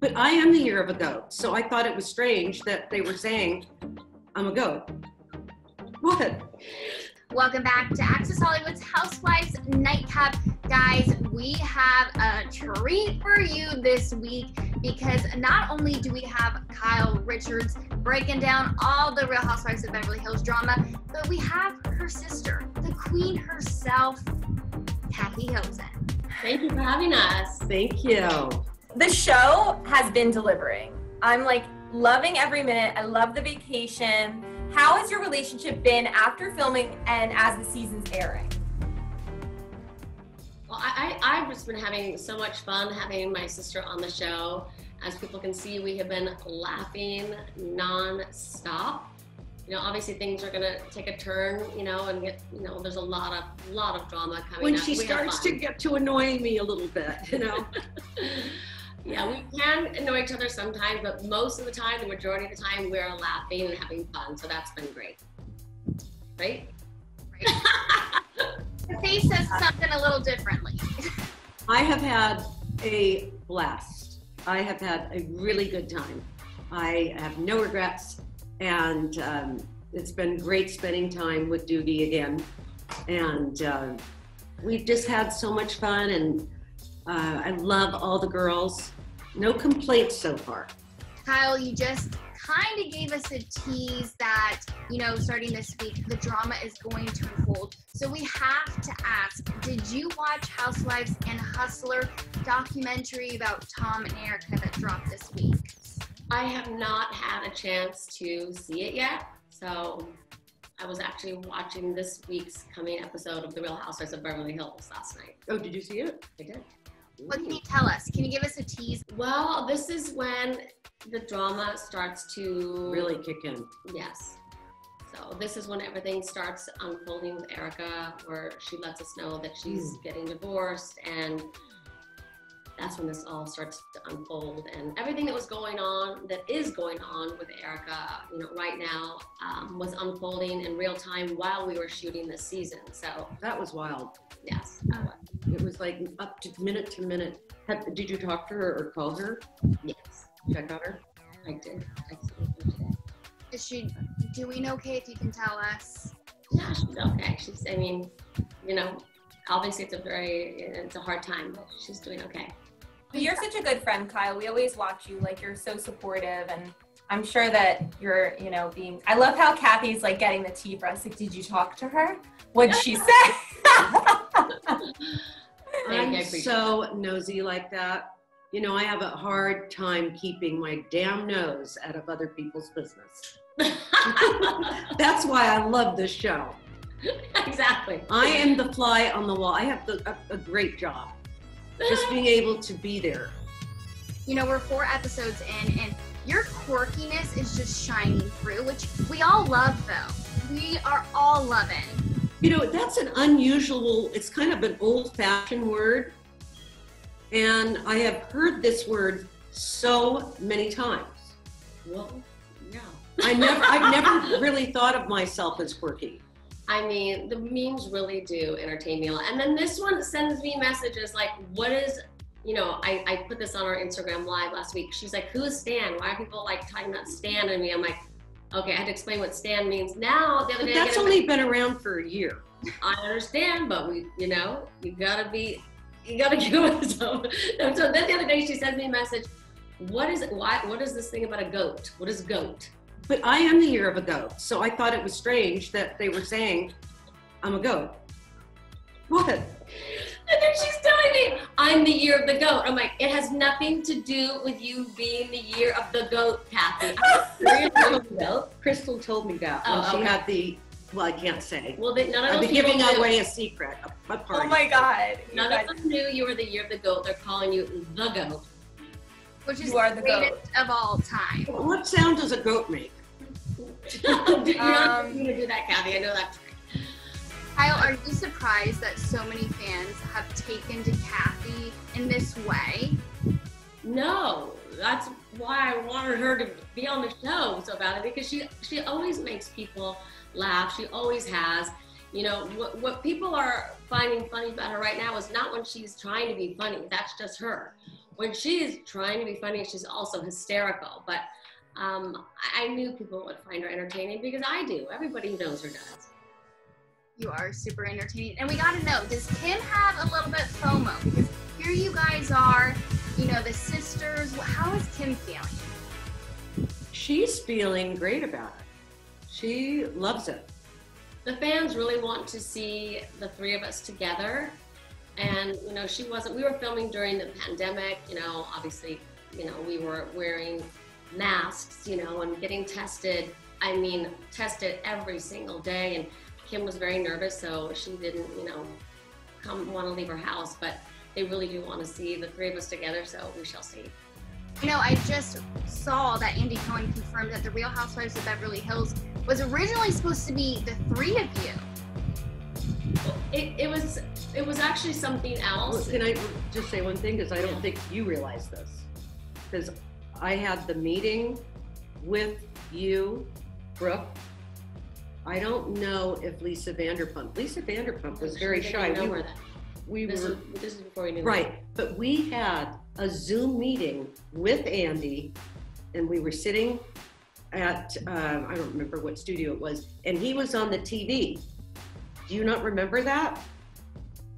But I am the year of a goat, so I thought it was strange that they were saying I'm a goat. What? Welcome back to Access Hollywood's Housewives Nightcap. Guys, we have a treat for you this week because not only do we have Kyle Richards breaking down all the Real Housewives of Beverly Hills drama, but we have her sister, the queen herself, Kathy Hilton. Thank you for having us. Thank you. The show has been delivering. I'm like loving every minute. I love the vacation. How has your relationship been after filming and as the season's airing? Well, I've just been having so much fun having my sister on the show. As people can see, we have been laughing non-stop. You know, obviously things are gonna take a turn, and get, there's a lot of drama coming When up. she starts to get to annoying me a little bit, Yeah, we can annoy each other sometimes, but most of the time, the majority of the time, we're laughing and having fun. So that's been great. Right? The face says something a little differently. I have had a blast. I have had a really good time. I have no regrets, and it's been great spending time with Doogie again. And we've just had so much fun, and I love all the girls. No complaints so far. Kyle, you just kind of gave us a tease that, starting this week, the drama is going to unfold. So we have to ask, did you watch Housewives and Hustler documentary about Tom and Erika that dropped this week? I have not had a chance to see it yet. So I was actually watching this week's coming episode of The Real Housewives of Beverly Hills last night. Oh, did you see it? I did. What can you tell us? Can you give us a tease? Well, this is when the drama starts to Really kick in. Yes. So this is when everything starts unfolding with Erika, where she lets us know that she's getting divorced, and that's when this all starts to unfold. And everything that is going on with Erika, right now, was unfolding in real time while we were shooting this season. So that was wild. Yes. It was like up to minute. Did you talk to her or call her? Yes. Check on her? I did. Is she doing okay, if you can tell us? Yeah, she's okay. Obviously it's a hard time, but she's doing okay. You're such a good friend, Kyle. We always watch you, you're so supportive, and I'm sure that you're, I love how Kathy's getting the tea for us. Did you talk to her? What'd she say? I'm so nosy like that. I have a hard time keeping my damn nose out of other people's business. That's why I love this show. Exactly. I am the fly on the wall. I have a great job. Just being able to be there. We're 4 episodes in, and your quirkiness is just shining through, which we all love, though. We are all loving. That's an unusual, it's kind of an old-fashioned word. And I have heard this word so many times. Well, yeah. I've never really thought of myself as quirky. I mean, the memes really do entertain me a lot. And then this one sends me messages like, what is, I put this on our Instagram live last week. She's like, who is Stan? Why are people talking about Stan and me? I'm like, okay, I had to explain what Stan means. Now, the other day, that's only been around for a year. I understand, but you gotta give it some. So then the other day she sends me a message, what is this thing about a goat? What is goat? But I am the year of a goat, so I thought it was strange that they were saying I'm a goat. What? And then she's telling me I'm the year of the goat. I'm like, it has nothing to do with you being the year of the goat, Kathy. Crystal told me that when she had well, I can't say. Well, none of I've those been giving people away a secret. Oh my God. None of them knew you were the year of the goat. They're calling you the goat. Which is the greatest of all time. What sound does a goat make? You're not going to do that, Kathy. I know that's right. Kyle, are you surprised that so many fans have taken to Kathy in this way? No, that's why I wanted her to be on the show so badly, because she always makes people laugh. She always has. What people are finding funny about her right now is not when she's trying to be funny. That's just her. when she's trying to be funny, she's also hysterical. But I knew people would find her entertaining because I do. Everybody who knows her does. You are super entertaining. And we got to know, does Kim have a little bit FOMO? Because here you guys are, you know, the sisters. How is Kim feeling? She's feeling great about it. She loves it. The fans really want to see the three of us together. And, you know, we were filming during the pandemic, you know, obviously, you know, we were wearing masks, you know, and getting tested. I mean, tested every single day. And Kim was very nervous, so she didn't, you know, want to leave her house, but they really do want to see the three of us together, so we shall see. You know, I just saw that Andy Cohen confirmed that the Real Housewives of Beverly Hills was originally supposed to be the three of you. It was actually something else. Can I just say one thing? Because I don't think you realize this. Because I had the meeting with you, Brooke. I don't know if Lisa Vanderpump was very shy. This is before we knew. Right, but we had a Zoom meeting with Andy, and we were sitting at, I don't remember what studio it was, and he was on the TV. Do you not remember that?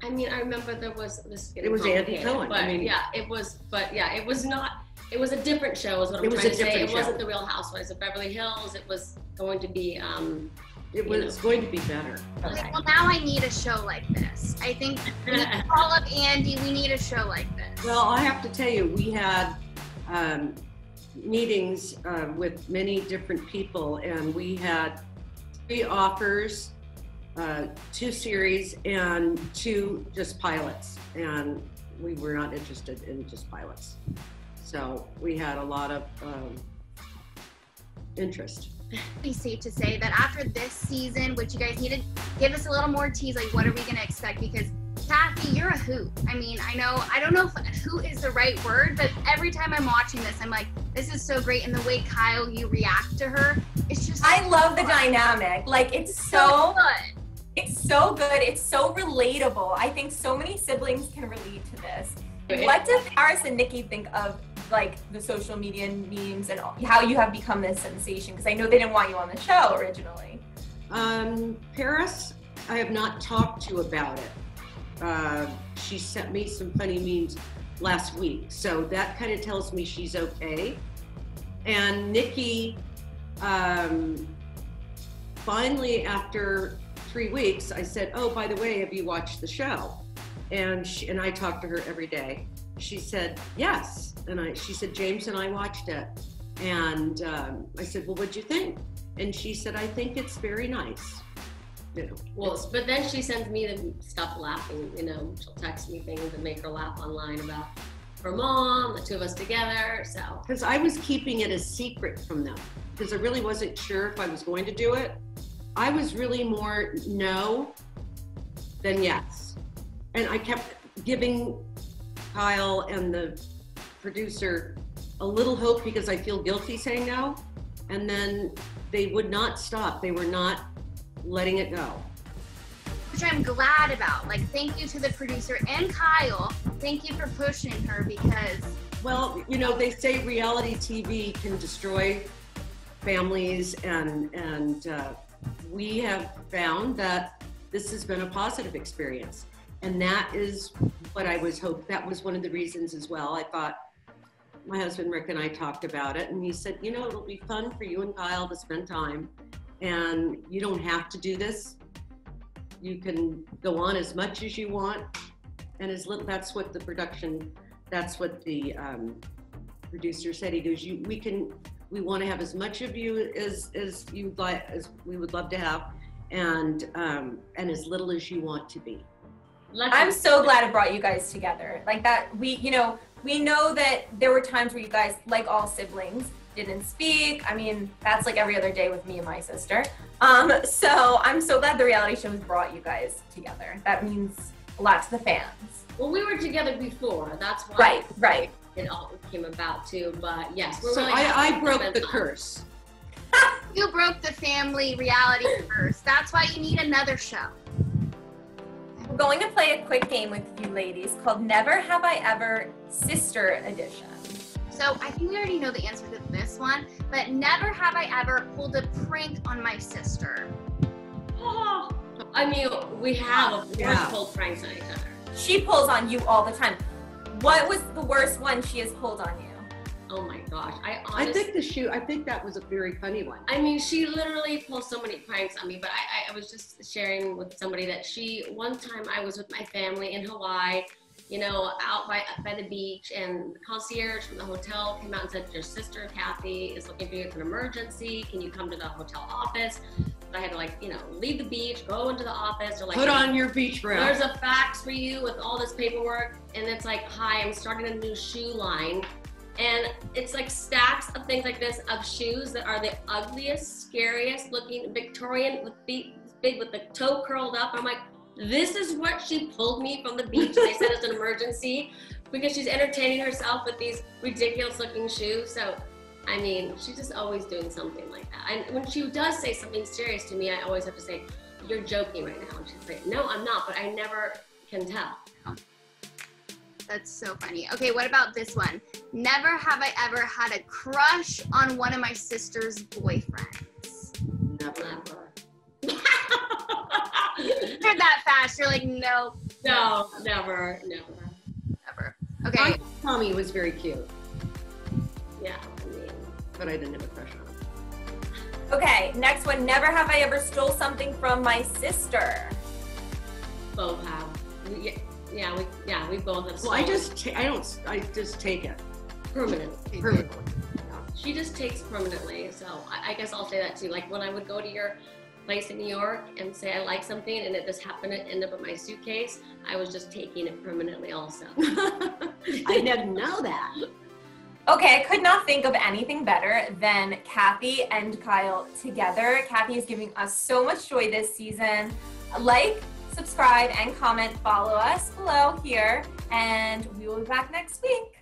I mean, I remember there was this. It was Andy Cohen. But it was not. It was a different show, is what I'm trying to say. It wasn't the Real Housewives of Beverly Hills. It was going to be. It was going to be better. Okay. Well, now I need a show like this. I think we need to call up Andy. We need a show like this. Well, I have to tell you, we had meetings with many different people, and we had 3 offers, 2 series, and 2 just pilots. And we were not interested in just pilots. So we had a lot of interest. Be safe to say that after this season, which you guys need to give us a little more tease, like what are we going to expect? Because Kathy, you're a hoot. I mean, I don't know if hoot is the right word, but every time I'm watching this, I'm like, this is so great. And the way Kyle, you react to her, it's just. I love the dynamic. Like it's so good. It's so good. It's so relatable. I think so many siblings can relate to this. What does Paris and Nikki think of like the social media memes and how you have become this sensation? Because I know they didn't want you on the show originally. Paris, I have not talked to about it. She sent me some funny memes last week, so that kind of tells me she's okay. And Nikki, finally after 3 weeks, I said, oh, by the way, have you watched the show? And I talk to her every day. She said, yes. And she said, James and I watched it. And I said, well, what'd you think? And she said, I think it's very nice. You know, well, but then she sends me the stuff laughing, you know, she'll text me things that make her laugh online about her mom, the 2 of us together, so. Because I was keeping it a secret from them, because I really wasn't sure if I was going to do it. I was really more no than yes. And I kept giving Kyle and the producer a little hope because I feel guilty saying no. And then they would not stop. They were not letting it go. Which I'm glad about. Like, thank you to the producer and Kyle. Thank you for pushing her because. Well, you know, they say reality TV can destroy families, and we have found that this has been a positive experience. And that is what I was hoping. That was one of the reasons as well. I thought, my husband Rick and I talked about it, and he said, you know, it'll be fun for you and Kyle to spend time, and you don't have to do this. You can go on as much as you want, and as little. That's what the production. That's what the producer said. He goes, we want to have as much of you as you'd like, as we would love to have, and as little as you want to be. I'm so glad it brought you guys together. Like that, we know that there were times where you guys, like all siblings, didn't speak. I mean, that's like every other day with me and my sister. So I'm so glad the reality show has brought you guys together. That means a lot to the fans. Well, we were together before. That's why right. It all came about too. But yes, we're really I broke the curse. You broke the family reality curse. That's why you need another show. going to play a quick game with you ladies called Never Have I Ever Sister Edition. So I think we already know the answer to this one, but never have I ever pulled a prank on my sister. Oh, I mean, we have, of course, pulled pranks on each other. She pulls on you all the time. What was the worst one she has pulled on you? Oh my gosh, I think that was a very funny one. I mean, she literally pulls so many pranks on me, but I was just sharing with somebody that one time I was with my family in Hawaii, you know, out by the beach, and the concierge from the hotel came out and said, your sister Kathy is looking for you. It's an emergency. Can you come to the hotel office? So I had to, like, you know, leave the beach, go into the office. They're like, put on your beach wrap. There's a fax for you with all this paperwork. And it's like, hi, I'm starting a new shoe line. And it's like stacks of things like this of shoes that are the ugliest, scariest looking Victorian with feet big with the toe curled up. I'm like, this is what she pulled me from the beach. They said it's an emergency because she's entertaining herself with these ridiculous looking shoes. So, I mean, she's just always doing something like that. And when she does say something serious to me, I always have to say, you're joking right now. And she's like, no, I'm not, but I never can tell. That's so funny. Okay, what about this one? Never have I ever had a crush on one of my sister's boyfriends. Never. You're that fast. You're like, no. No, never. Okay. I thought Tommy was very cute, Yeah, I mean, but I didn't have a crush on him. Okay, next one. Never have I ever stole something from my sister. both have. We both have. Well, I just take it permanently. She just takes permanently. So I guess I'll say that too. Like when I would go to your place in New York and say I like something and it just happened to end up in my suitcase, I was just taking it permanently also. I didn't know that. Okay, I could not think of anything better than Kathy and Kyle together. Kathy is giving us so much joy this season. Like, subscribe, and comment. Follow us below here, and we will be back next week.